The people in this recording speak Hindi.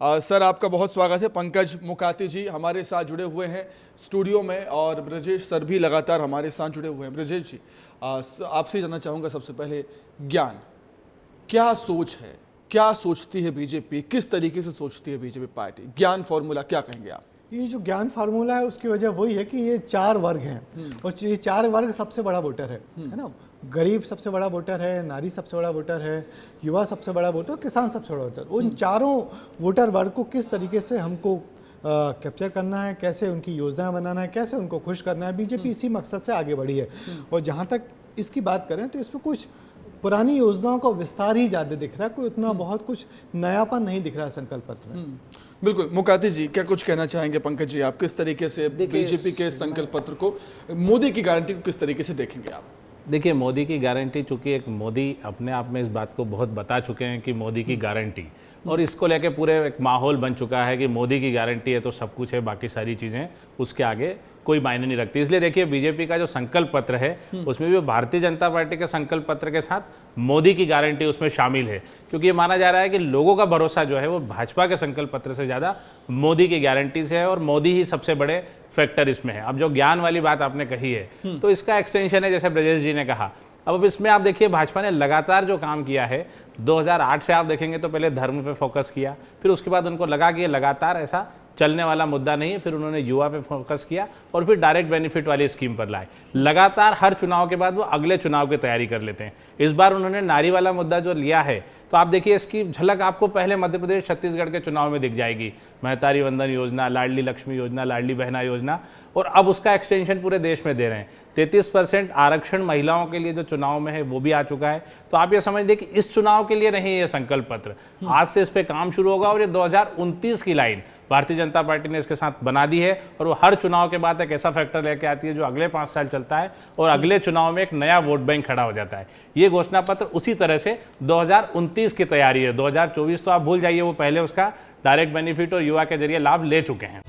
सर आपका बहुत स्वागत है। पंकज मुकाती जी हमारे साथ जुड़े हुए हैं स्टूडियो में और ब्रजेश सर भी लगातार हमारे साथ जुड़े हुए हैं। ब्रजेश जी आपसे जानना चाहूँगा सबसे पहले ज्ञान क्या सोच है, क्या सोचती है बीजेपी, किस तरीके से सोचती है बीजेपी पार्टी? ज्ञान फॉर्मूला क्या कहेंगे आप? ये जो ज्ञान फार्मूला है उसकी वजह वही है कि ये 4 वर्ग हैं और ये 4 वर्ग सबसे बड़ा वोटर है ना। गरीब सबसे बड़ा वोटर है, नारी सबसे बड़ा वोटर है, युवा सबसे बड़ा वोटर, किसान सबसे बड़ा वोटर। उन चारों वोटर वर्ग को किस तरीके से हमको कैप्चर करना है, कैसे उनकी योजनाएं बनाना है, कैसे उनको खुश करना है, बीजेपी इसी मकसद से आगे बढ़ी है। और जहाँ तक इसकी बात करें तो इसमें कुछ पुरानी योजनाओं का विस्तार ही ज़्यादा दिख रहा है, कोई उतना बहुत कुछ नयापन नहीं दिख रहा है संकल्प पत्र में। बिल्कुल। मुकाती जी क्या कुछ कहना चाहेंगे? पंकज जी आप किस तरीके से बीजेपी के संकल्प पत्र को, मोदी की गारंटी को किस तरीके से देखेंगे आप? देखिए, मोदी की गारंटी, चूंकि एक मोदी अपने आप में इस बात को बहुत बता चुके हैं कि मोदी की गारंटी, और इसको लेके पूरे एक माहौल बन चुका है कि मोदी की गारंटी है तो सब कुछ है, बाकी सारी चीज़ें उसके आगे कोई मायने नहीं रखती। इसलिए देखिए बीजेपी का जो संकल्प पत्र है उसमें भी भारतीय जनता पार्टी के संकल्प पत्र के साथ मोदी की गारंटी उसमें शामिल है, क्योंकि ये माना जा रहा है कि लोगों का भरोसा जो है वो भाजपा के संकल्प पत्र से ज़्यादा मोदी की गारंटी से है और मोदी ही सबसे बड़े फैक्टर इसमें है। अब जो ज्ञान वाली बात आपने कही है तो इसका एक्सटेंशन है, जैसे ब्रजेश जी ने कहा। अब इसमें आप देखिए भाजपा ने लगातार जो काम किया है 2008 से आप देखेंगे तो पहले धर्म पे फोकस किया, फिर उसके बाद उनको लगा कि ये लगातार ऐसा चलने वाला मुद्दा नहीं है, फिर उन्होंने युवा पे फोकस किया और फिर डायरेक्ट बेनिफिट वाली स्कीम पर लाए। लगातार हर चुनाव के बाद वो अगले चुनाव की तैयारी कर लेते हैं। इस बार उन्होंने नारी वाला मुद्दा जो लिया है तो आप देखिए इसकी झलक आपको पहले मध्य प्रदेश छत्तीसगढ़ के चुनाव में दिख जाएगी। महतारी वंदन योजना, लाडली लक्ष्मी योजना, लाडली बहना योजना, और अब उसका एक्सटेंशन पूरे देश में दे रहे हैं। 33% आरक्षण महिलाओं के लिए जो चुनाव में है वो भी आ चुका है। तो आप ये समझ लें कि इस चुनाव के लिए नहीं ये संकल्प पत्र, आज से इस पे काम शुरू होगा और ये 2029 की लाइन भारतीय जनता पार्टी ने इसके साथ बना दी है और वो हर चुनाव के बाद एक ऐसा फैक्टर लेके आती है जो अगले 5 साल चलता है और अगले चुनाव में एक नया वोट बैंक खड़ा हो जाता है। ये घोषणा पत्र उसी तरह से 2029 की तैयारी है। 2024 तो आप भूल जाइए, वो पहले उसका डायरेक्ट बेनिफिट और युवा के जरिए लाभ ले चुके हैं।